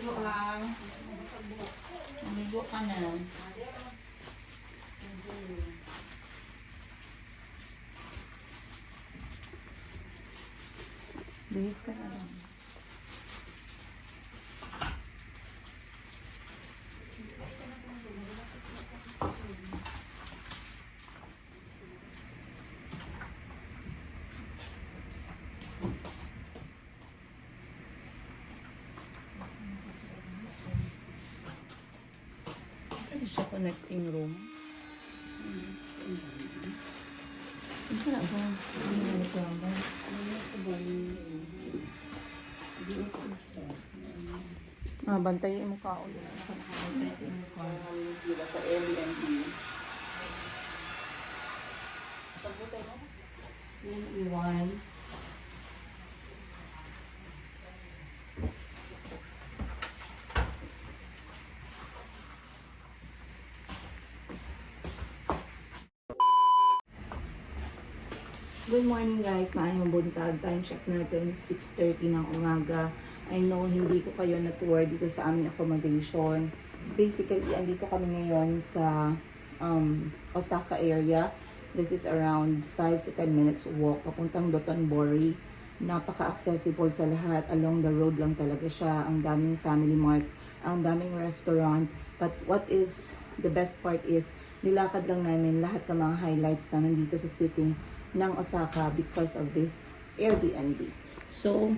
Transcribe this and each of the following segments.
Maligo ah. Maligo ka na. Bihis ka na lang. Saan siya connecting room? Saan ako? Bantayin mo ka ulit. Nakabantay sa inyo ka. Sa Airbnb. Pagbutay mo? Yung iwan. Good morning guys, maayong buntag. Time check natin, 6:30 ng umaga. I know hindi ko kayo na-tour dito sa aming accommodation. Basically, andito kami ngayon sa Osaka area. This is around 5 to 10 minutes walk papuntang Dotonbori. Napaka-accessible sa lahat. Along the road lang talaga siya. Ang daming family mart, ang daming restaurant. But what is the best part is, nilakad lang namin lahat ng mga highlights na nandito sa city ng Osaka because of this Airbnb. So,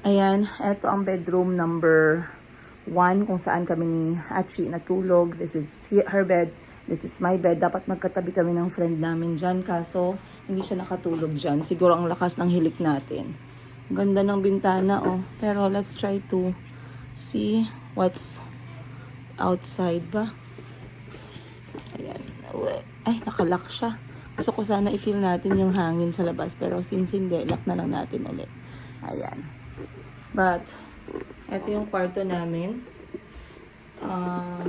ayan, eto ang bedroom number 1 kung saan kami ni Achi natulog. This is her bed. This is my bed. Dapat magkatabi kami ng friend namin dyan, kaso hindi siya nakatulog dyan. Siguro ang lakas ng hilik natin. Ganda ng bintana, oh. Pero let's try to see what's outside ba. Ayan. Ay, nakalock siya. Gusto ko sana i-feel natin yung hangin sa labas. Pero since hindi, lock na lang natin ulit. Ayan. But, ito yung kwarto namin.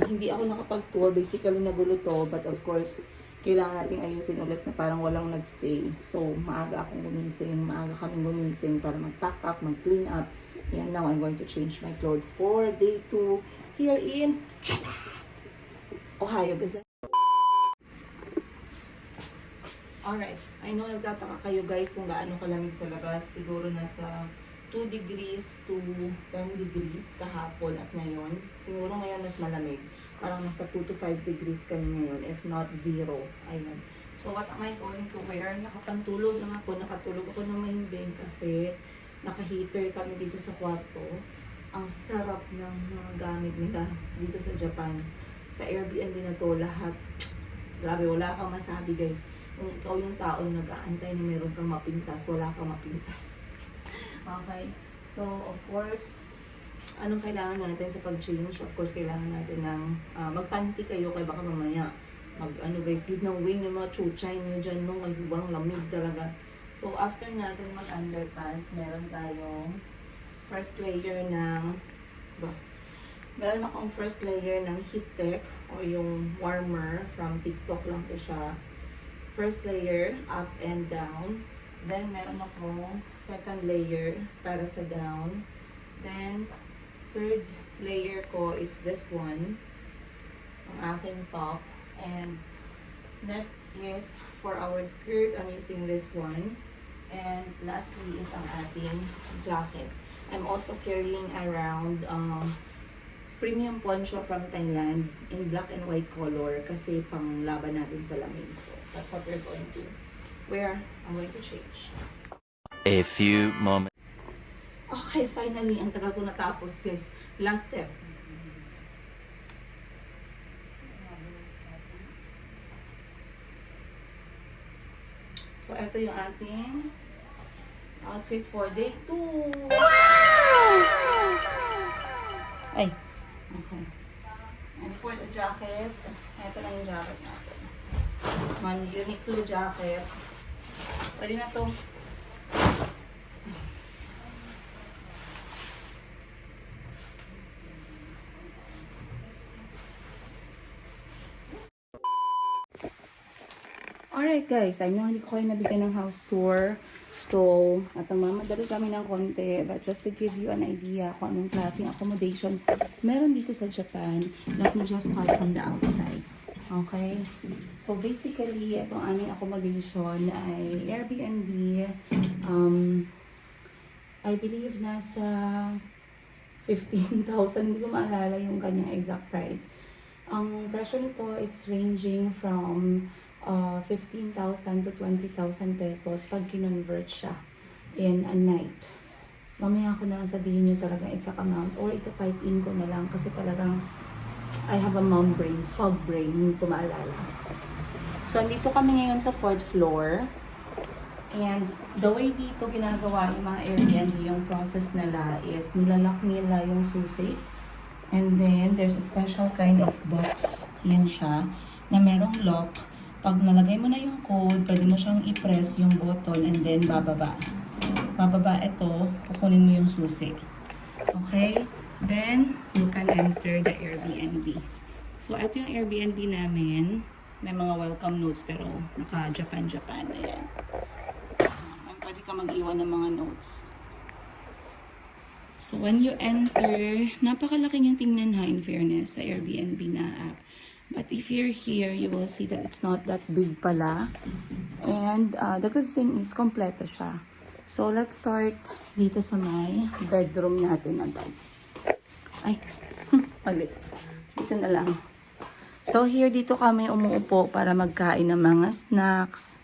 Hindi ako nakapag-tour. Basically, nagulo to. But of course, kailangan nating ayusin ulit na parang walang nagstay. So, maaga akong gumising. Maaga kaming gumising para mag-pack up, mag-clean up. Ayan, now I'm going to change my clothes for day 2 here in Japan, Ohio. Alright, I know nagtataka kayo guys kung gaano kalamig sa labas. Siguro nasa 2 degrees to 10 degrees kahapon at ngayon. Siguro ngayon mas malamig. Parang nasa 2 to 5 degrees kami ngayon, if not 0. Ayun. So what am I going to wear? Nakapantulog lang ako. Nakatulog ako ng mahimbing kasi naka-heater kami dito sa kwarto. Ang sarap ng mga gamit nila dito sa Japan. Sa Airbnb na to, lahat. Grabe, wala kang masabi guys. Kung ikaw yung tao yung nag-aantay na meron kang mapintas, wala kang mapintas. Okay? So, of course, anong kailangan natin sa pag-change? Of course, kailangan natin ng magpanty kayo kaya baka mamaya guys, give ng wing yung mga chuchay nyo dyan nung may sobrang lamig talaga. So, after natin mag-underpants, meron tayong first layer ng meron akong first layer ng Heat Tech o yung warmer from TikTok lang to siya. First layer, up and down. Then, meron akong second layer para sa down. Then, third layer ko is this one. Ang aking top. And, next is for our skirt, I'm using this one. And, lastly is ang ating jacket. I'm also carrying around premium poncho from Thailand in black and white color kasi pang laban natin sa lamig. So, that's what we're going to wear. I'm going to change. A few moments. Okay, finally, ang tagal ko natapos guys. Last step. So, ito yung ating outfit for day 2. Wow! Ay. Okay. And for the jacket, ito lang yung jacket natin. Man, Uniqlo jacket. Pwede na to. Alright Alright guys, I know hindi ko kayo nabigyan ng house tour. So, at ang mamadali kami ng konti. But just to give you an idea kung anong klaseng accommodation meron dito sa Japan, let me just start from the outside. Okay? So, basically, itong aming accommodation ay Airbnb. I believe nasa 15,000. Hindi ko maalala yung kanyang exact price. Ang presyo nito, it's ranging from 15,000 to 20,000 pesos pag kinonvert siya in a night. Mamaya ko na lang sabihin yung talagang exact amount or ito-type in ko na lang kasi talagang I have a mom brain, fog brain, hindi ko maalala. So, andito kami ngayon sa 4th floor. And the way dito ginagawa yung mga Airbnb, yung process nila is nilalak nila yung susi. And then, there's a special kind of box. Yan siya, na merong lock. Pag nalagay mo na yung code, pwede mo siyang i-press yung button and then bababa. Bababa ito, kukunin mo yung susi. Okay? Then, you can enter the Airbnb. So, ito yung Airbnb namin. May mga welcome notes pero naka-Japan. Ayan. Pwede ka mag-iwan ng mga notes. So, when you enter, napakalaki niyang tingnan ha, in fairness, sa Airbnb na app. But if you're here, you will see that it's not that big pala. And the good thing is, kompleto siya. So, let's start dito sa may bedroom natin agad. Ay, mali. Dito na lang. So, here dito kami umuupo para magkain ng mga snacks.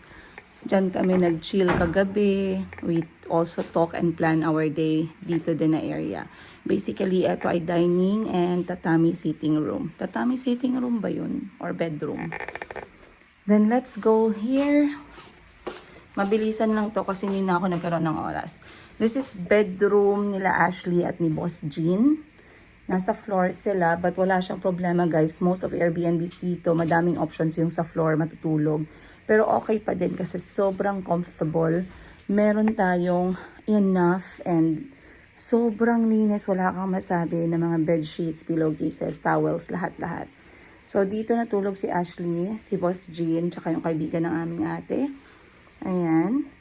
Diyan kami nag-chill kagabi. We also talk and plan our day dito din na area. Basically, ito ay dining and tatami sitting room. Tatami sitting room ba yun? Or bedroom? Then, let's go here. Mabilisan lang to kasi hindi na ako nagkaroon ng oras. This is bedroom nila Ashley at ni Boss Jean. Nasa floor sila, but wala siyang problema guys. Most of Airbnbs dito, madaming options yung sa floor matutulog. Pero okay pa din kasi sobrang comfortable. Meron tayong enough and sobrang linis. Wala kang masabi na mga bed sheets, pillowcases, towels, lahat-lahat. So, dito natulog si Ashley, si Boss Jean, tsaka yung kaibigan ng aming ate. Ayan.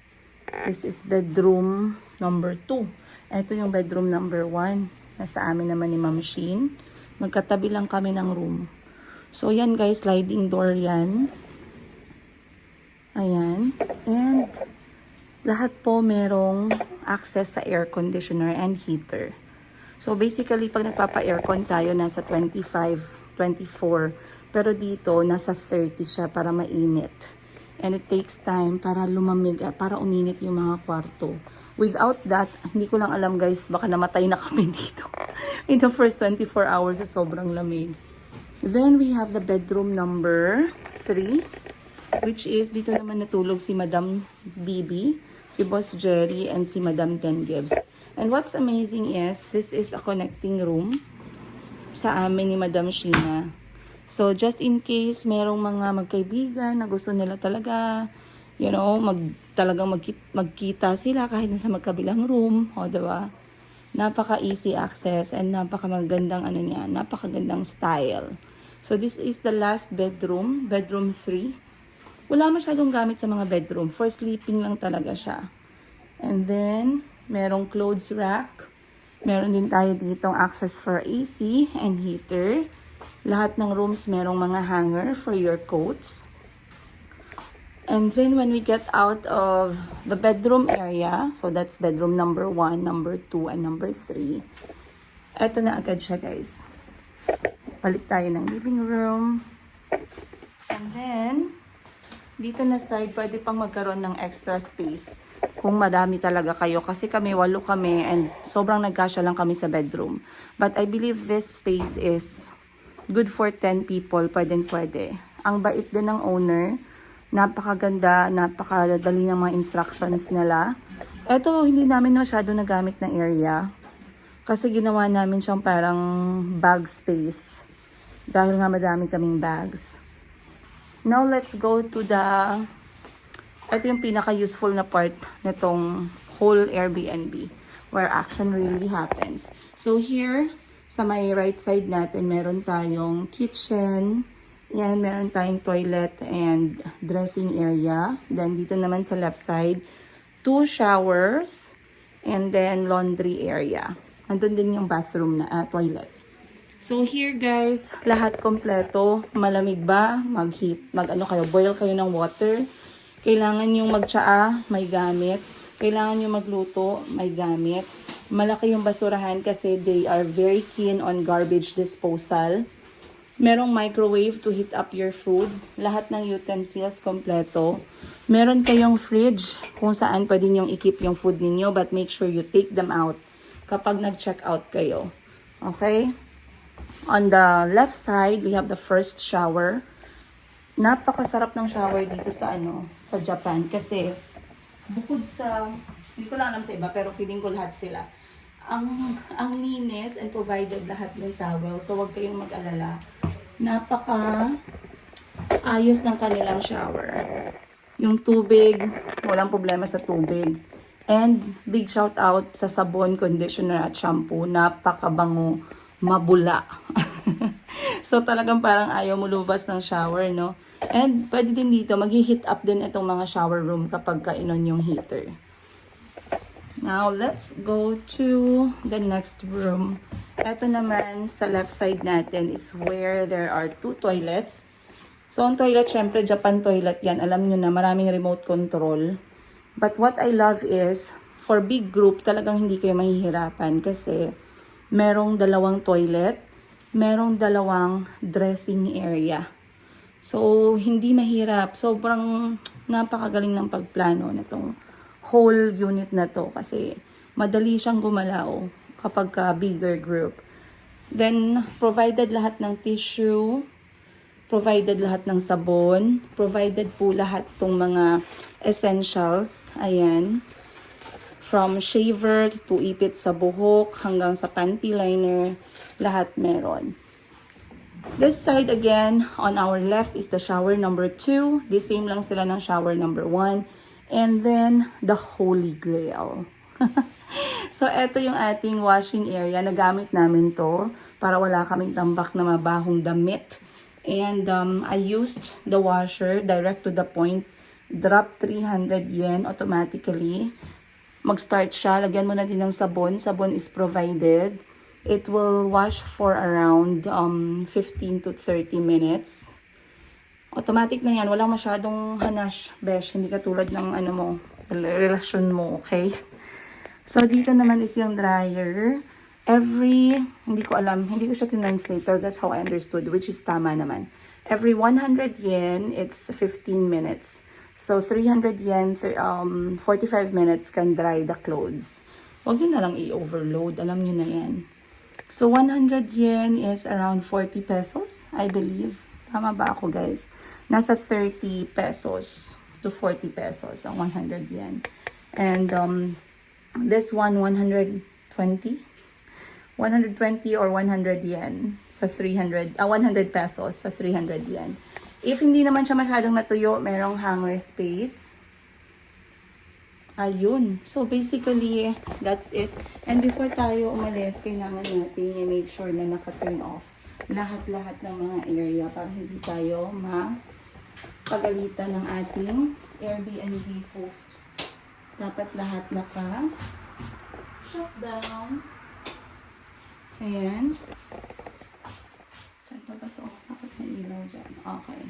This is bedroom number 2. Ito yung bedroom number 1. Nasa amin naman ni Ma'am Sheen. Magkatabi lang kami ng room. So, yan guys, sliding door yan. Ayan. And lahat po merong access sa air conditioner and heater. So basically, pag nagpapa-aircon tayo, nasa 25, 24. Pero dito, nasa 30 siya para mainit. And it takes time para lumamig, para uminit yung mga kwarto. Without that, hindi ko lang alam guys, baka namatay na kami dito. In the first 24 hours, sobrang lamig. Then we have the bedroom number 3. Which is, dito naman natulog si Madam Bibi, si Boss Jerry, and si Madam Ten Gibbs. And what's amazing is, this is a connecting room sa amin ni Madam Sheena. So, just in case merong mga magkaibigan na gusto nila talaga, you know, talagang magkita sila kahit nasa magkabilang room, o diba? Napaka-easy access and napaka-magandang napakagandang style. So, this is the last bedroom, bedroom 3. Wala masyadong gamit sa mga bedroom. For sleeping lang talaga siya. And then, merong clothes rack. Meron din tayo ditong access for AC and heater. Lahat ng rooms merong mga hanger for your coats. And then, when we get out of the bedroom area, so that's bedroom number 1, number 2, and number 3. Eto na agad siya, guys. Balik tayo ng living room. And then, dito na side, pwede pang magkaroon ng extra space kung madami talaga kayo. Kasi kami, 8 kami and sobrang nagkasya lang kami sa bedroom. But I believe this space is good for 10 people. Pwede. Ang bait din ng owner. Napakaganda, napakadali ng mga instructions nila. Ito, hindi namin masyado nagamit na area. Kasi ginawa namin siyang parang bag space. Dahil nga madami kaming bags. Now, let's go to ito yung pinaka-useful na part nitong whole Airbnb where action really happens. So, here, sa may right side natin, meron tayong kitchen Yan, meron tayong toilet and dressing area. Then, dito naman sa left side, 2 showers and then laundry area. Andun din yung bathroom na toilet. So, here guys, lahat kompleto. Malamig ba? Boil kayo ng water. Kailangan yung magtsaa, may gamit. Kailangan yung magluto, may gamit. Malaki yung basurahan kasi they are very keen on garbage disposal. Merong microwave to heat up your food. Lahat ng utensils kompleto. Meron kayong fridge kung saan pwede niyong i-keep yung food ninyo, but make sure you take them out kapag nag-check out kayo. Okay? On the left side, we have the first shower. Napakasarap ng shower dito sa sa Japan kasi bukod sa, hindi ko lang alam sa iba, pero feeling ko lahat sila. Ang linis and provided lahat ng towel. So, wag kayong mag-alala. Napaka ayos ng kanilang shower. Yung tubig, walang problema sa tubig. And big shout out sa sabon, conditioner at shampoo. Napakabango, mabula. So, talagang parang ayaw mo lumabas ng shower, no? And pwede din dito, mag-heat up din itong mga shower room kapag kainon yung heater. Now, let's go to the next room. Ito naman, sa left side natin is where there are 2 toilets. So, ang toilet, syempre, Japan toilet yan. Alam nyo na, maraming remote control. But what I love is, for big group, talagang hindi kayo mahihirapan kasi merong 2 toilet, merong 2 dressing area. So, hindi mahirap. Sobrang napakagaling ng pagplano na itong whole unit na to kasi madali siyang gumalaw kapag bigger group. Then, provided lahat ng tissue, provided lahat ng sabon, provided po lahat tong mga essentials. Ayan. From shaver to ipit sa buhok hanggang sa panty liner, lahat meron. This side again, on our left is the shower number 2. The same lang sila ng shower number 1. And then, the Holy Grail. So, eto yung ating washing area. Nagamit namin to para wala kaming tambak na mabahong damit. And I used the washer direct to the point. Drop 300 yen automatically. Mag-start siya. Lagyan mo na din ng sabon. Sabon is provided. It will wash for around 15 to 30 minutes. Automatic na yan. Walang masyadong hanash, besh. Hindi katulad ng relasyon mo, okay? So, dito naman is yung dryer. Hindi ko alam. Hindi ko siya tinranslate, pero that's how I understood, which is tama naman. Every 100 yen, it's 15 minutes. So, 300 yen, 45 minutes can dry the clothes. Huwag nyo na lang i-overload. Alam nyo na yan. So, 100 yen is around 40 pesos, I believe. Tama ba ako, guys? Nasa 30 pesos to 40 pesos ang 100 yen. And this one, 120? 120 or 100 yen sa 100 pesos sa 300 yen. If hindi naman siya masyadong natuyo, merong hanger space. Ayun. So, basically, that's it. And before tayo umalis, kailangan natin i-make sure na naka-turn off lahat-lahat ng mga area para hindi tayo mapagalitan ng ating Airbnb host. Dapat lahat naka-shutdown. Ayan. Saan pa ba ito? Bakit may ilaw dyan? Okay.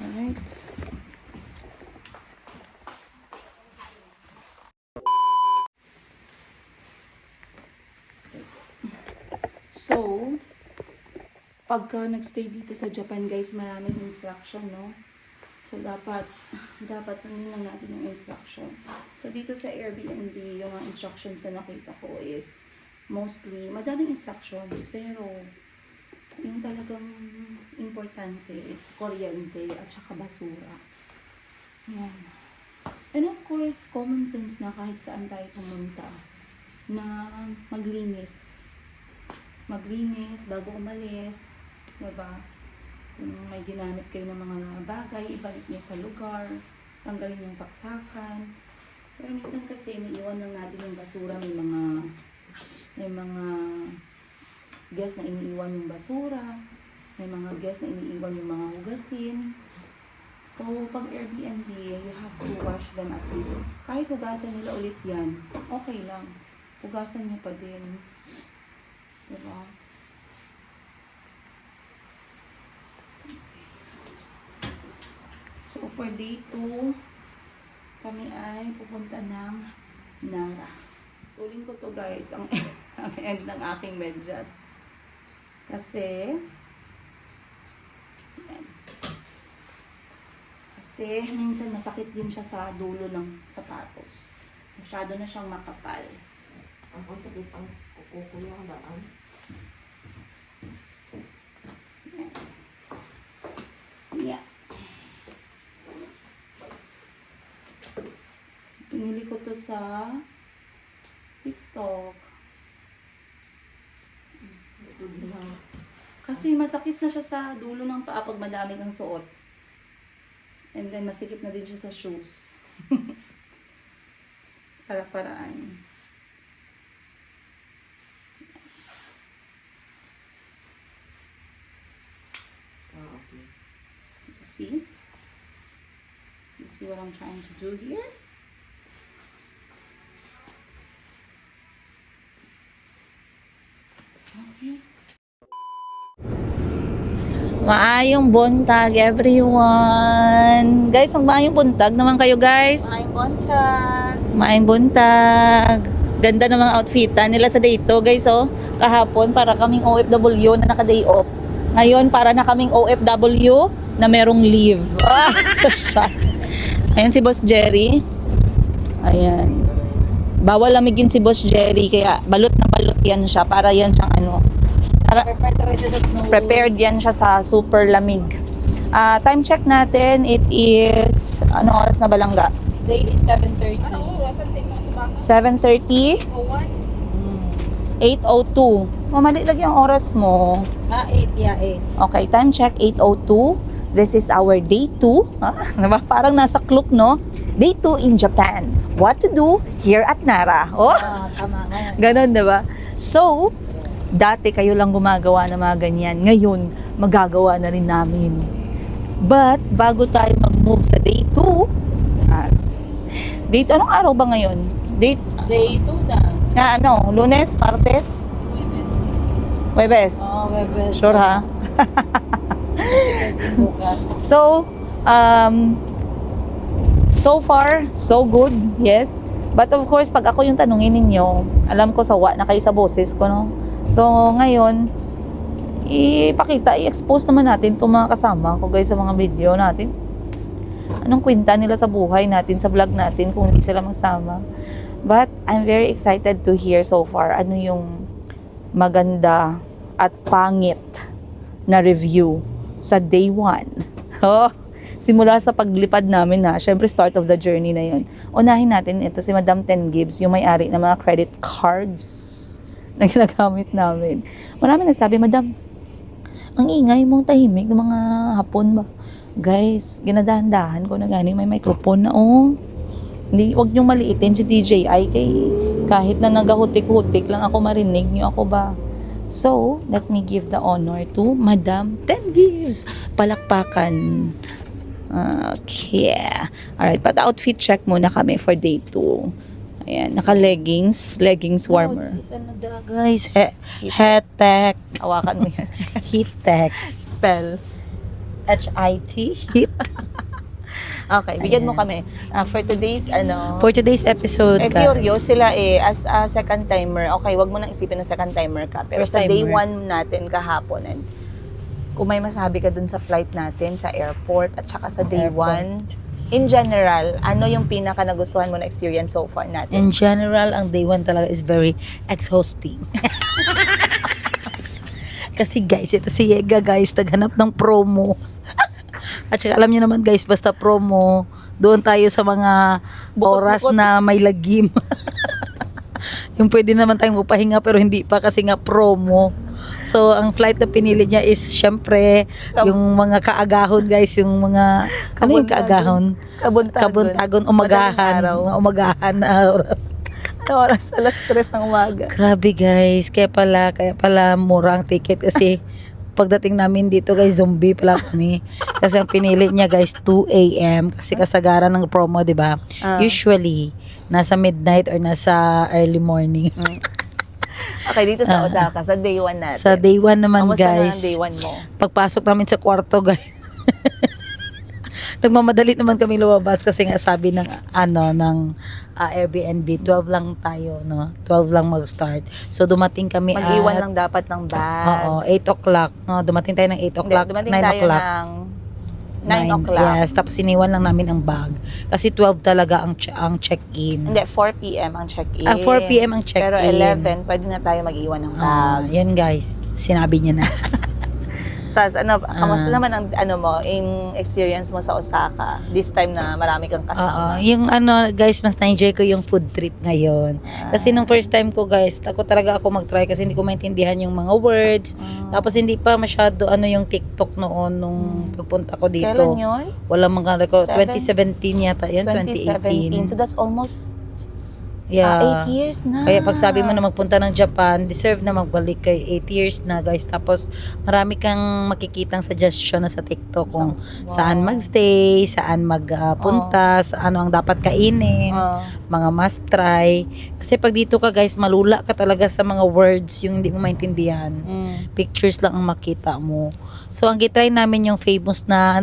Alright. So, pagka nagstay dito sa Japan, guys, maraming instruction, no? So, dapat sundin lang natin yung instruction. So, dito sa Airbnb, yung mga instructions na nakita ko is mostly, madaming instructions, pero yung talagang importante is kuryente at saka basura. Yan. And of course, common sense na kahit saan tayo pumunta na maglinis bago umalis, diba? Kung may ginamit kayo ng mga bagay, ibalik nyo sa lugar, tanggalin yung saksakan. Pero minsan kasi, iniiwan lang natin yung basura, may mga guest na iniiwan yung basura, may mga guest na iniiwan yung mga hugasin. So, pag Airbnb, you have to wash them at least. Kahit hugasan nila ulit yan, okay lang. Hugasan nyo pa din. Diba? So, for day 2, kami ay pupunta ng Nara. Tuloy ko to guys, ang, ang end ng aking medyas. Kasi, yan. Kasi, minsan masakit din siya sa dulo ng sapatos. Masyado na siyang makapal. Ang takip ang kuko yung daan. Yeah. Pinili ko to sa TikTok. Kasi masakit na siya sa dulo ng paa pag madami kang suot. And then masikip na din siya sa shoes. Para-paraan. Okay. You see? You see what I'm trying to do here? Okay. Maayong buntag, everyone! Guys, maayong buntag naman kayo, guys. Ay, Bonchak! Maayong buntag. Ganda ng mga outfitan nila sa dito, guys, oh. Kahapon, para kaming OFW na naka-day off. Ngayon, para na kaming OFW na merong leave. Ah, sa siya. Ayan si Boss Jerry. Ayan. Bawal lamigin si Boss Jerry, kaya balot na balot yan siya. Para yan siyang ano. Prepared yan siya sa super lamig. Time check natin, it is, ano oras na balangga? Day is 7:30. Ano oras sa inyo? 7:30? 8:02. Mamali lang yung oras mo. 8, yeah, 8. Okay, time check 8:02. This is our day 2. Diba? Parang nasa Klook, no? Day 2 in Japan. What to do here at Nara. Oh, Tama nga. ganun, diba? So, dati kayo lang gumagawa ng mga ganyan. Ngayon, magagawa na rin namin. But, bago tayo mag-move sa day 2, day 2, anong araw ba ngayon? Day Day 2 na. ano? Lunes? Martes? Webes? Oh, bebe. Sure ha? Bukas. So, so far, so good, yes. But of course, pag ako yung tanungin ninyo, alam ko sawa na kayo sa boses ko, no? So, ngayon, i-expose naman natin itong mga kasama ko guys sa mga video natin. Anong kwenta nila sa buhay natin, sa vlog natin kung hindi sila masama. But, I'm very excited to hear so far ano yung maganda at pangit na review sa day 1. Oh, simula sa paglipad namin na, syempre start of the journey na yun. Unahin natin ito si Madam Ten Gibbs, yung may-ari ng mga credit cards na ginagamit namin. Marami nagsabi, Madam, ang ingay mong tahimik ng mga hapon ba? Guys, ginadahan-dahan ko na gani may microphone na, oh. Hindi, wag niyong maliitin si DJI kay kahit na nagahutik-hutik lang ako marinig niyo ako ba. So, let me give the honor to Madam Ten Gibbs. Palakpakan. Okay. Alright, outfit check muna kami for day 2. Ayan, naka-leggings. Leggings warmer. This is another, guys. Heat tech. Hawakan mo yan. Heat tech. Spell. HIT. Heat. Okay, bigyan mo kami. For today's, For today's episode, curious sila as a second timer. Okay, wag mo nang isipin na second timer ka. Pero First sa day timer. 1 natin kahapon, and kung may masabi ka dun sa flight natin, sa airport, at saka sa day 1, in general, ano yung pinaka nagustuhan mo na experience so far natin? In general, ang day 1 talaga is very exhausting. Kasi guys, ito si Yega guys, naghanap ng promo. At saka alam niyo naman guys, basta promo, doon tayo sa mga oras Bukod-bukod. na may lagim. Yung pwede naman tayong mapahinga pero hindi pa kasi nga promo. So, ang flight na pinili niya is syempre yung mga kaagahon guys, yung mga, ano yung kaagahon? Kabuntagon. Kabuntagon, umagahan. Madaling araw. Mga umagahan na oras. Oras, alas 3 ng umaga. Grabe guys, kaya pala mura ang ticket kasi pagdating namin dito guys, zombie pala kami. Kasi ang pinili niya guys 2 a.m. kasi kasagaran ng promo, 'di ba? Usually nasa midnight or nasa early morning. Okay, dito sa Osaka, sa day 1 natin. Sa day 1 naman Kamusta na guys. ang day 1 mo? Pagpasok namin sa kwarto guys. Nagmamadali naman kami lumabas kasi nga sabi ng Airbnb 12 lang tayo, no? 12 lang mag-start. So dumating kami Mag-iwan at lang dapat ng bag. oo, 8 o'clock, no? Dumating tayo ng 8 o'clock, Dumating 9 tayo o'clock. ng 9 o'clock. Yes, tapos iniwan lang namin ang bag. Kasi 12 talaga ang check-in. Hindi, 4 p.m. ang check-in. 4 p.m. ang check-in. Pero 11, pwede na tayo mag-iwan ng bag. Yan guys, sinabi niya na. Tapos kamusta naman ang in experience mo sa Osaka? This time na marami kang kasama. Yung guys, mas na-enjoy ko yung food trip ngayon. Kasi nung first time ko guys, ako mag-try kasi hindi ko maintindihan yung mga words. Tapos hindi pa masyado yung TikTok noon nung pagpunta ko dito. Kailan yun? Wala mga record. 2017 yata yan, 2017. 2018. So that's almost Yeah. 8 years na. Kaya pag sabi mo na magpunta ng Japan, deserve na magbalik kay 8 years na guys. Tapos marami kang makikitang suggestion na sa TikTok kung saan magstay, saan magpunta, sa ano ang dapat kainin, mga must try. Kasi pag dito ka guys, malula ka talaga sa mga words yung hindi mo maintindihan. Pictures lang ang makita mo. So ang gitry namin yung famous na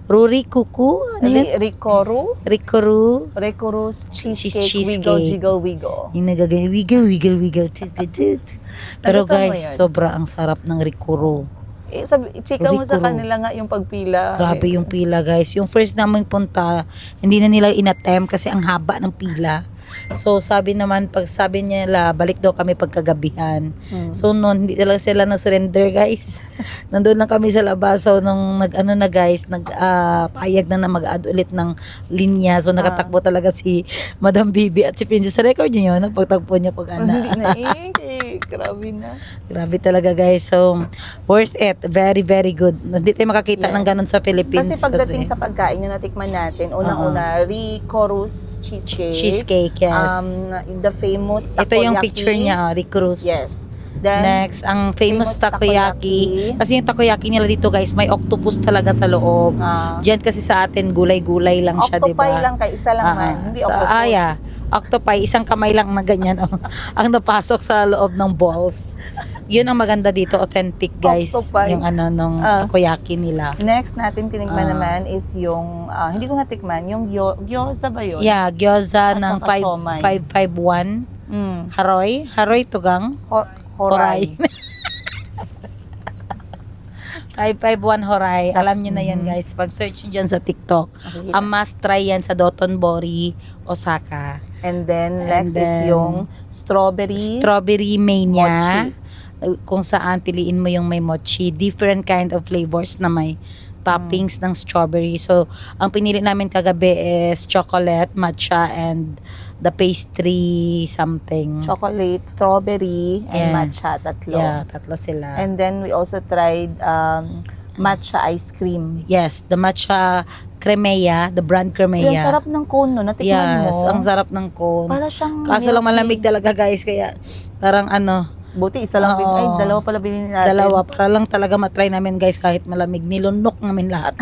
Ruri Kuku, Rikoru? Rikoru's Cheesecake. Wiggle. Yung nagaganyan, wiggle. Pero Nagustuhan mo guys, yun? sobra ang sarap ng Rikuru. Chika mo sa Rikuru. kanila nga yung pagpila. Grabe yung pila guys. Yung first namin punta, hindi na nila inattempt kasi ang haba ng pila. So sabi naman, pag sabi nila, balik daw kami pagkagabihan. So noon, hindi talaga sila nag-surrender guys. Nandun lang kami sa labas. So nung payag na mag-add ulit ng linya. So nakatakbo talaga si Madam Bibi at si Princess. Record nyo yun, pagtakbo niya pag Grabe na. Grabe talaga guys. So worth it. Very, very good. Hindi tayo makakita ng ganun sa Philippines. Kasi pagdating sa pagkain yung natikman natin, unang-una, Rikoru's cheesecake, yes. The famous takoyaki. Ito yung picture niya, Rikoru's. Yes. Then, next, ang famous takoyaki. Kasi yung takoyaki nila dito guys, may octopus talaga sa loob. Diyan kasi sa atin, gulay-gulay lang siya, diba? Octopi lang kay isa lang man. Hindi octopus. Octopi, isang kamay lang na ganyan. Ang napasok sa loob ng balls. Yun ang maganda dito, authentic guys. Octopi. Yung nung takoyaki nila. Next natin tinikman naman is yung, hindi ko natikman, yung gyoza ba yun? Yeah, gyoza At ng saka siomai. 551. Haroy tugang. Horay. 551 Horay. Alam niyo na yan guys. Pag search niyo dyan sa TikTok. Ang must try yan sa Dotonbori, Osaka. And then, next is yung Strawberry Mania. Mochi. Kung saan piliin mo yung may mochi. Different kind of flavors na may toppings ng strawberry. So, ang pinili namin kagabi is chocolate, matcha, and the pastry something. Chocolate, strawberry, and matcha, tatlo. Yeah, tatlo sila. And then we also tried matcha ice cream. Yes, the matcha Cremea, the brand Cremea. Yung sarap ng cone, no? Natikman mo? Yes, ang sarap ng cone. Para siyang Kaso lang milky. malamig talaga guys, kaya parang Buti isa lang Oo. dalawa pala binili natin. dalawa, para lang talaga matry namin guys kahit malamig. Nilunok namin lahat.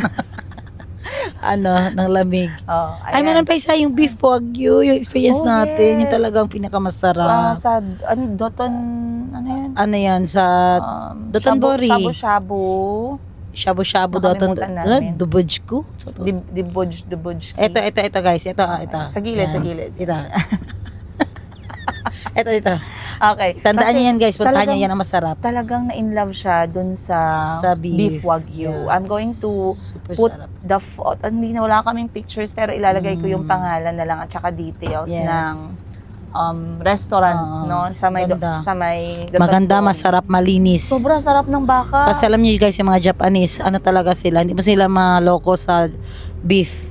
ng lamig. Oh, Ay, meron pa isa yung beef wagyu, yung experience natin. Yung talagang pinakamasarap. Sa, Doton, yan? Ano yan, sa Dotonbori. Shabu-shabu. Shabu-shabu Doton. Nakalimutan namin. Dubojku. So, Diboj. ito guys. Ito. Sa gilid, Yan. sa gilid. Ito. Okay. Tandaan Kasi niyo yan guys. Puntahan niyo talagang- yan ang masarap. Talagang na-inlove siya dun sa Beef. wagyu. Yes. I'm going to Super put sarap. hindi na wala kaming pictures pero ilalagay ko yung pangalan na lang at saka details Yes. ng restaurant, no? Sa may ganda. Dotonbori. Maganda, masarap, malinis. Sobrang sarap ng baka. Kasi alam niyo guys, yung mga Japanese, talaga sila, hindi mo sila maloko sa beef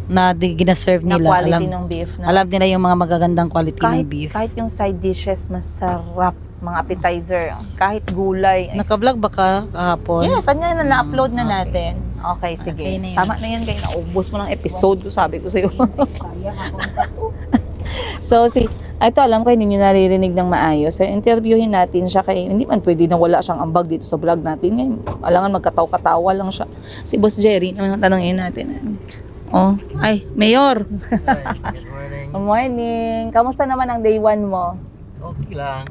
na ginaserve na nila. quality ng beef. No? Alam nila yung mga magagandang quality ng beef. Kahit yung side dishes, masarap. Mga appetizer. Kahit gulay. Naka-vlog ba ka kahapon? Yes, na na-upload na natin. Okay, sige. Okay na yan. Tama na yan, kayo naubos mo ng episode ko, sabi ko sa'yo. So, ito alam ko hindi niyo naririnig ng maayos. So, interviewin natin siya kay, hindi man pwede na wala siyang ambag dito sa vlog natin. Ngayon, alangan magkataw-katawa lang siya. Si Boss Jerry, naman tanongin natin. Oh, ay, Mayor. Hi, good morning. Good morning. Kamusta naman ang day 1 mo? Okay lang.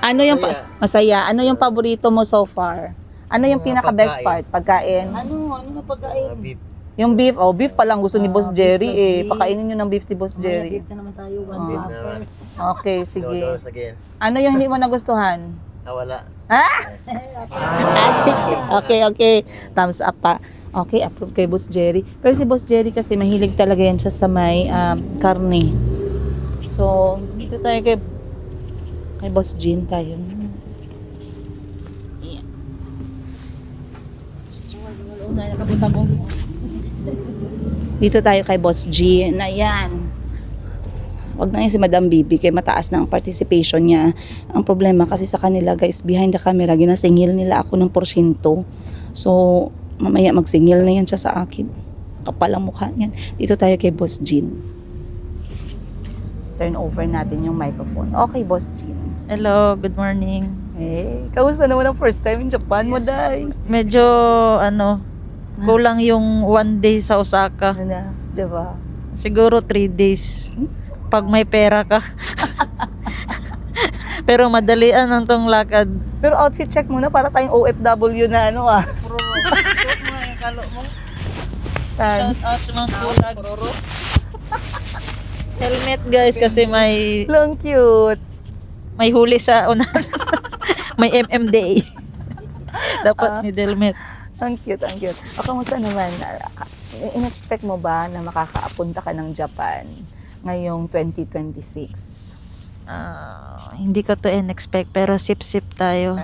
Ano yung Masaya. masaya? Ano yung paborito mo so far? Ano yung Mga pinaka-best pagkain. part? Pagkain? Ano na pagkain? Beef. Yung beef, beef pa lang gusto ni Boss beef Jerry pa, beef. Pakainin nyo ng beef si Boss Jerry. Beef na naman tayo, one Beef half. na naman. Okay, sige. Noodles again. Ano yung hindi mo nagustuhan? Wala. Okay. Thumbs up pa. Okay, approve kay Boss Jerry. Pero si Boss Jerry kasi mahilig talaga yan siya sa may karne. So, dito tayo kay Boss Jean tayo. Dito tayo kay Boss Jean. Ayan. Wag na yun si Madam Bibi kay mataas na ang participation niya. Ang problema kasi sa kanila guys, behind the camera, ginasingil nila ako ng porsyento. So, mamaya magsingil na yan siya sa akin. Kapal ang mukha niyan. Dito tayo kay Boss Jean. Turn over natin yung microphone. Okay, Boss Jean. Hello, good morning. Hey, kamusta naman ang first time in Japan mo, Day? Medyo, kulang yung 1 day sa Osaka. Ano, diba? Siguro 3 days. Pag may pera ka. Pero madalian ang tong lakad. Pero outfit check muna para tayong OFW na Tan. Out sa mga kulag. Helmet guys kasi may Long cute. huli sa unahan. May MMDA. Dapat ni helmet. Ang cute, ang cute. O, kamusta naman? In-expect mo ba na makakaapunta ka ng Japan ngayong 2026? Hindi ko to in-expect pero sip-sip tayo.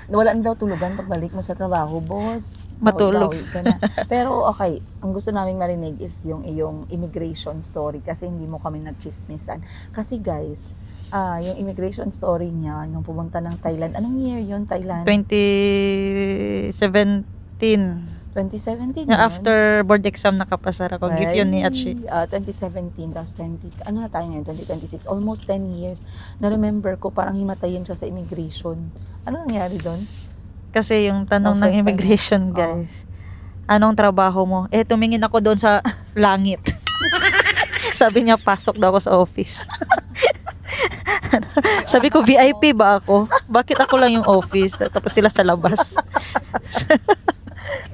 Wala na daw tulugan pagbalik mo sa trabaho, boss. Matulog. Bawi ka na. Pero okay, ang gusto namin marinig is yung iyong immigration story kasi hindi mo kami nagchismisan. Kasi guys, yung immigration story niya, yung pumunta ng Thailand, anong year yun, Thailand? 2017. 2017 Yung yun? after board exam nakapasa ako. Gift yun ni Atshi. 2017, tapos ano na tayo ngayon, 2026, almost 10 years. Na-remember ko, parang himatayin siya sa immigration. Ano nangyari doon? Kasi yung tanong ng First time immigration, mo. guys, anong trabaho mo? Tumingin ako doon sa langit. Sabi niya, pasok daw ako sa office. Sabi ko, VIP ba ako? Bakit ako lang yung office? Tapos sila sa labas.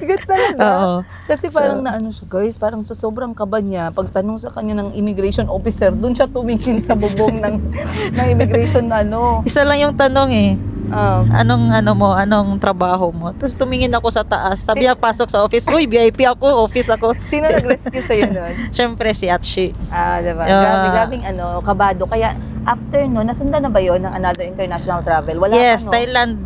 Bigat talaga. Oo. Kasi parang naano siya, guys, parang sa sobrang kaba niya, pagtanong sa kanya ng immigration officer, doon siya tumingin sa bubong ng immigration na ano. Isa lang yung tanong anong trabaho mo? Tapos tumingin ako sa taas. Sabi niya, pasok sa office. Uy, VIP ako, office ako. Sino nag-rescue sa'yo nun? Siyempre si Atshi. Diba? Yeah. Grabing kabado. Kaya after no, nasundan na ba yon ng another international travel? Wala Yes, pa, no? Thailand,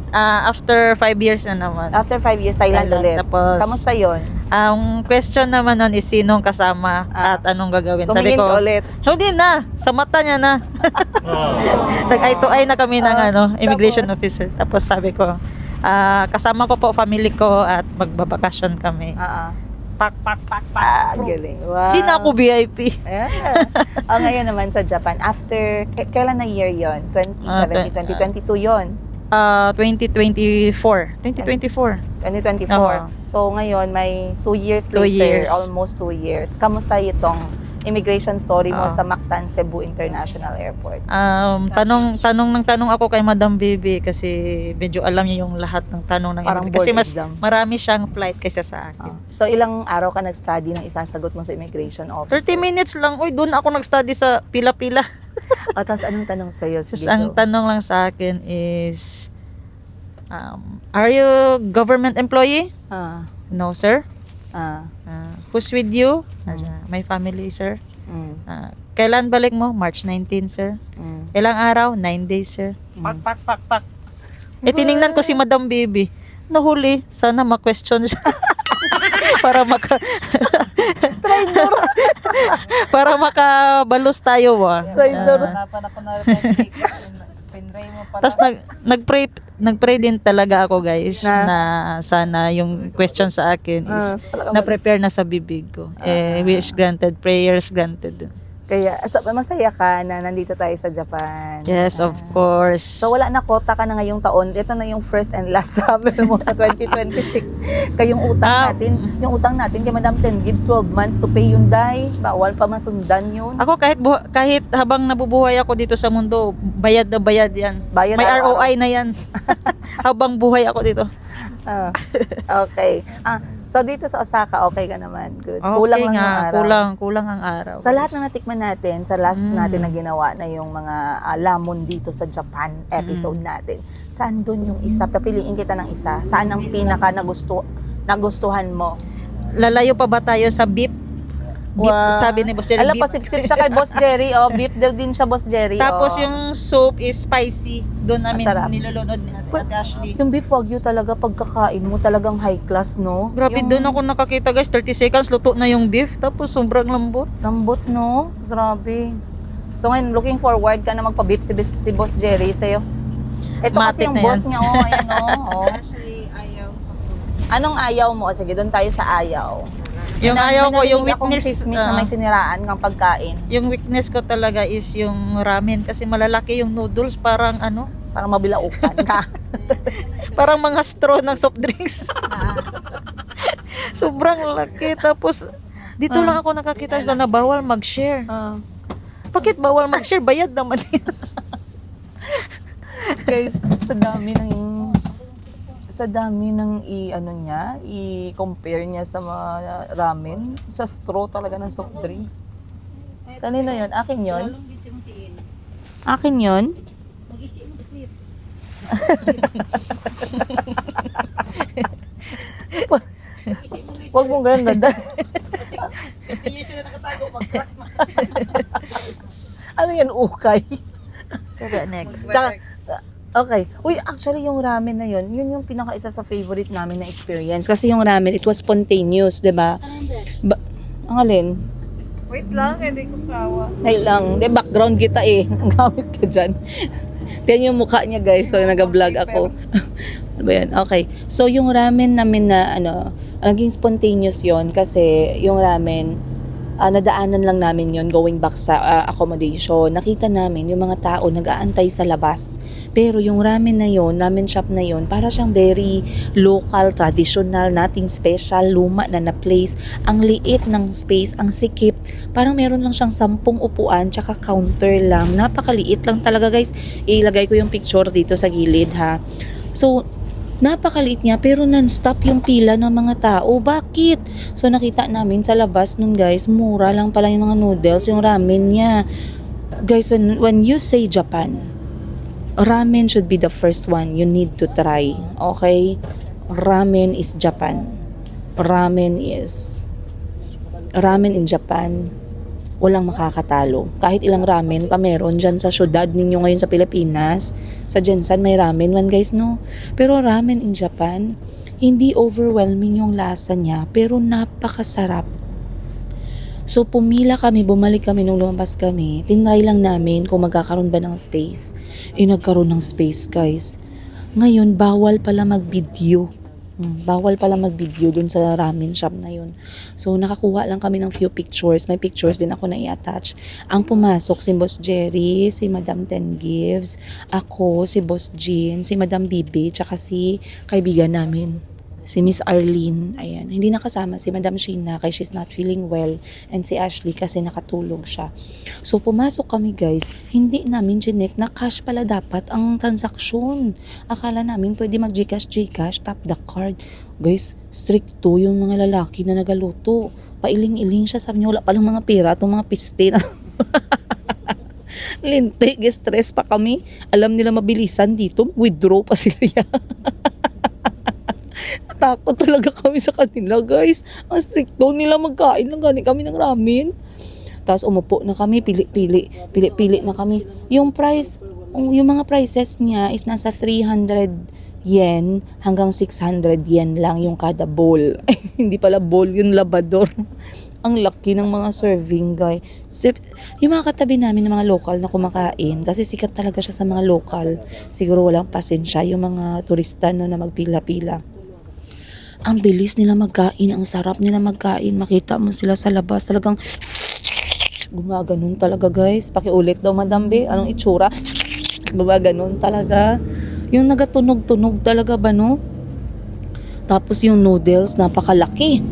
after 5 years na naman. After 5 years, Thailand ulit. Tapos, Kamusta yon? ang question naman nun is sinong kasama at anong gagawin. Sabi Tumingin ko, ka ulit. hindi na, sa mata niya na. Nag-eye to eye na kami ng immigration officer. Tapos sabi ko, kasama ko po family ko at magbabakasyon kami. Pak. Galing. Wow. Hindi na ako VIP. Yeah. Ngayon naman sa Japan, after, kailan na year yon? 2017, 2022 yon? 2024. 2024. Oo. So ngayon, may 2 years 2 later, years. almost 2 years. Kamusta itong immigration story mo Oo. sa Mactan, Cebu International Airport? Tanong ako kay Madam Bibi kasi medyo alam niya yung lahat ng tanong ng Parang immigration. Kasi board mas exam. marami siyang flight kaysa sa akin. So ilang araw ka nag-study ng isasagot mo sa immigration officer? 30 minutes lang. Uy, doon ako nag-study sa pila-pila. Tapos anong tanong sa'yo? Just ang tanong lang sa akin is, are you government employee? No, sir. Who's with you? My family, sir. Kailan balik mo? March 19, sir. Ilang araw? 9 days, sir. Pak. Tiningnan ko si Madam Bibi. Nahuli. Sana ma-question siya. para para makabalos tayo ba? Traitor. Hanapan ako na rin tinry mo pala. Tapos nagpray din talaga ako guys Na? na sana yung question sa akin is na-prepare na sa bibig ko. Wish granted, prayers granted. Kaya, so, masaya ka na nandito tayo sa Japan. Yes, of course. So wala na, kota ka na ngayong taon. Ito na yung first and last travel mo sa 2026. Kayong utang natin, yung utang natin kay Madam Ten gives 12 months to pay yung dai. Bawal pa masundan yun. Ako kahit habang nabubuhay ako dito sa mundo, bayad na bayad yan. Bayad May araw-araw. ROI na yan. Habang buhay ako dito. Ah, okay. So dito sa Osaka, okay ka naman. Good. Okay Kulang lang nga, yung araw. kulang ang araw. Sa lahat guys. na natikman natin, sa last natin na ginawa na yung mga lamon dito sa Japan episode natin, saan doon yung isa? Papiliin kita ng isa. Saan ang pinaka nagustuhan mo? Lalayo pa ba tayo sa beef? Beef, Wow. sabi ni Boss Jerry, Alam, beef. pasip-sip siya kay Boss Jerry. Oh, beef daw din siya, Boss Jerry. Tapos oh. yung soup is spicy. Doon namin Masarap. nilulunod ni Ate Ashley. Yung beef wagyu talaga, pagkakain mo talagang high class, no? Grabe, Yung doon ako nakakita guys, 30 seconds, luto na yung beef. Tapos sobrang lambot. lambot, no? Grabe. So ngayon, looking forward ka na magpa-beef si Boss Jerry sa'yo. Ito kasi Matik yung na boss yan. niya, oh, ayan, oh. Anong ayaw mo? O sige, doon tayo sa ayaw. Yung May ayaw ko, yung narinig akong weakness. chismis na may siniraan ng pagkain. Yung weakness ko talaga is yung ramen. Kasi malalaki yung noodles, parang ano, Parang mabilaukan ka. parang mga straw ng soft drinks. Sobrang laki. Tapos, dito lang ako nakakita na bawal mag-share. Bakit bawal mag-share? Bayad naman yan. Guys, sa dami ng i-compare niya sa mga ramen, sa straw talaga ng soft drinks. Kanina yun? Akin yun? Akin yun? Huwag mong ganyan ganda. Ano yan, ukay? Next. Tsaka, okay. Uy, actually yung ramen na yun yung pinaka-isa sa favorite namin na experience. Kasi yung ramen, it was spontaneous, di ba? Ang alin? Wait lang, hindi ko kawa. Ay lang. Di, background kita eh. Ang gamit ka dyan. Yan yung mukha niya guys. So, nag-vlog ako. Ano ba yan? Okay. So, yung ramen namin na, naging spontaneous yon kasi yung ramen, nadaanan lang namin yon going back sa accommodation. Nakita namin yung mga tao nag-aantay sa labas. Pero yung ramen na yon, ramen shop na yon, para siyang very local, traditional, nating special, luma na place. Ang liit ng space, ang sikip. Parang meron lang siyang 10 upuan, tsaka counter lang. Napakaliit lang talaga guys. Ilagay ko yung picture dito sa gilid ha. So, napakaliit niya pero non-stop yung pila ng mga tao. Bakit? So nakita namin sa labas nun guys, mura lang pala yung mga noodles, yung ramen niya. Guys, when you say Japan, ramen should be the first one you need to try. Okay? Ramen is Japan. Ramen in Japan, walang makakatalo. Kahit ilang ramen pa meron dyan sa syudad ninyo ngayon sa Pilipinas, sa Jensan may ramen man guys, no? Pero ramen in Japan, hindi overwhelming yung lasa niya, pero napakasarap. So pumila kami, bumalik kami nung lumabas kami, tinry lang namin kung magkakaroon ba ng space. Nagkaroon ng space guys. Ngayon, bawal pala mag-video. Bawal pala mag-video dun sa ramen shop na yun. So, nakakuha lang kami ng few pictures. May pictures din ako na i-attach. Ang pumasok, si Boss Jerry, si Madam Ten Gives, ako, si Boss Jean, si Madam Bibi, tsaka si kaibigan namin, si Miss Arlene. Ayan. Hindi nakasama si Madam Sheena kaya she's not feeling well. And si Ashley kasi nakatulog siya. So, pumasok kami guys. Hindi namin chinek na cash pala dapat ang transaksyon. Akala namin pwede mag-Gcash, tap the card. Guys, strict to yung mga lalaki na nagaluto. Pailing-iling siya. Sabi niya, wala palang mga pera. Itong mga piste na. Lintik, stress pa kami. Alam nila mabilisan dito. Withdraw pa sila. Takot talaga kami sa kanila, guys. Ang stricto nila, magkain lang gani kami ng ramen. Tapos umupo na kami, pili na kami. Yung price, yung mga prices niya is nasa 300 yen hanggang 600 yen lang yung kada bowl. Hindi pala bowl, yung labador. Ang laki ng mga serving, guys. Yung mga katabi namin ng mga local na kumakain, kasi sikat talaga siya sa mga local. Siguro walang pasensya yung mga turista no, na magpila-pila. Ang bilis nila magkain, ang sarap nila magkain. Makita mo sila sa labas, talagang gumaganon talaga, guys. Pakiulit daw, Madam B. Anong itsura? Gumaganon talaga. Yung nagatunog-tunog talaga ba, no? Tapos yung noodles, napakalaki.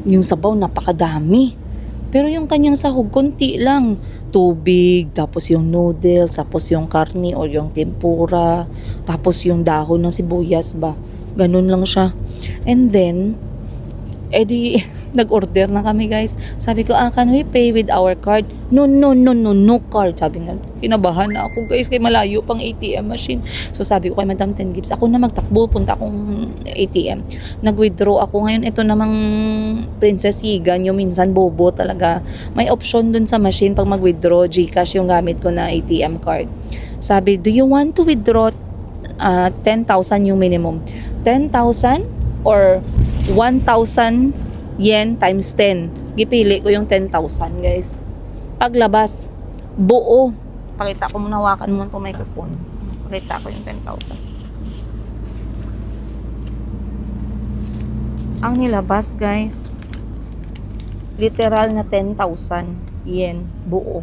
Yung sabaw, napakadami. Pero yung kanyang sahog, konti lang. Tubig, tapos yung noodles, tapos yung karni o yung tempura, tapos yung dahon ng sibuyas ba. Ganun lang siya. And then, edi, nag-order na kami, guys. Sabi ko, can we pay with our card? No card. Sabi nga, kinabahan na ako, guys, kay malayo pang ATM machine. So sabi ko kay Madam Ten Gibbs, ako na magtakbo, punta akong ATM. Nag-withdraw ako. Ngayon, ito namang Princess Higan, yung minsan bobo talaga. May option dun sa machine pag mag-withdraw, GCash yung gamit ko na ATM card. Sabi, do you want to withdraw 10,000 yung minimum? 10,000 or 1,000 yen times 10. Gipili ko yung 10,000, guys. Paglabas, buo. Pakita ko muna, hawakan mo itong microphone. Pakita ko yung 10,000. Ang nilabas, guys, literal na 10,000 yen, buo.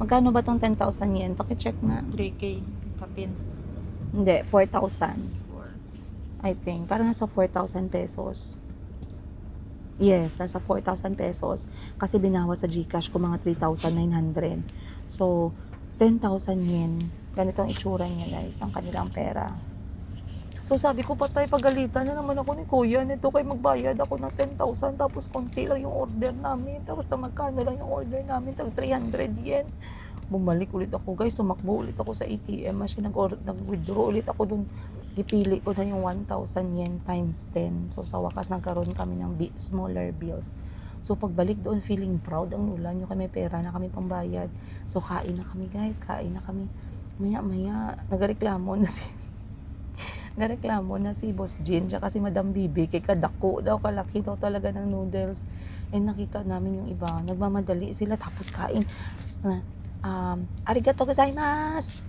Magkano ba tong 10,000 yen? Pakicheck na. 3K. Kapin. Hindi, 4,000. I think. Parang nasa 4,000 pesos. Yes, nasa 4,000 pesos. Kasi binawas sa GCash ko mga 3,900. So, 10,000 yen. Ganito ang itsura niya, guys. Ang kanilang pera. So sabi ko, patay, pagalitan na naman ako ni Kuya. Nito kay magbayad ako ng 10,000 tapos konti lang yung order namin. Tapos na magkano lang yung order namin. Tag 300 yen. Bumalik ulit ako, guys. Tumakbo ulit ako sa ATM machine. Nag-withdraw ulit ako dun. Ipili ko na yung 1,000 yen times 10. So, sa wakas, nagkaroon kami ng smaller bills. So, pagbalik doon, feeling proud ang ulan. Yung kami pera na kami pambayad. So, kain na kami, guys. Kain na kami. Maya-maya, nagareklamo na si Boss Jin, tsaka si Madam Bibi, kay kadako daw, kalaki daw talaga ng noodles. And nakita namin yung iba, nagmamadali sila, tapos kain. Arigato gozaimasu.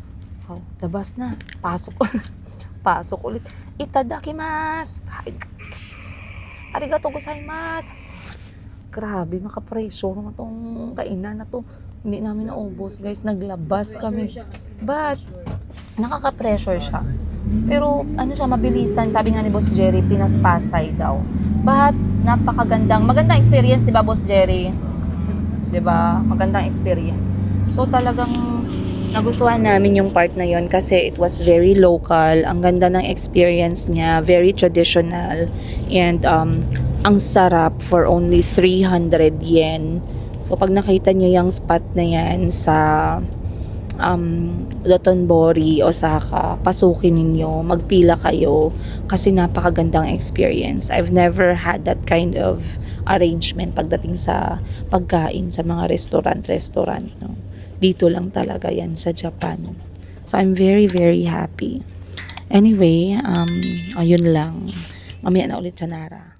Oh, labas na. Pasok ulit. Itadakimasu. Kain. Arigato gozaimasu. Grabe, makapresyo naman tong kainan na to. Hindi namin naubos, guys. Naglabas kami. But, nakaka-pressure siya. Pero, mabilisan. Sabi nga ni Boss Jerry, pinaspasay daw. But, magandang experience, di ba, Boss Jerry? Di ba? Magandang experience. So, talagang nagustuhan namin yung part na yon kasi it was very local. Ang ganda ng experience niya. Very traditional. And, ang sarap for only 300 yen. So, pag nakita nyo yung spot na yan sa Dotonbori, Osaka, pasukin ninyo, magpila kayo kasi napakagandang experience. I've never had that kind of arrangement pagdating sa pagkain sa mga restaurant, no? Dito lang talaga yan sa Japan. So I'm very, very happy. Anyway, ayun lang. Mamaya na ulit sa Nara.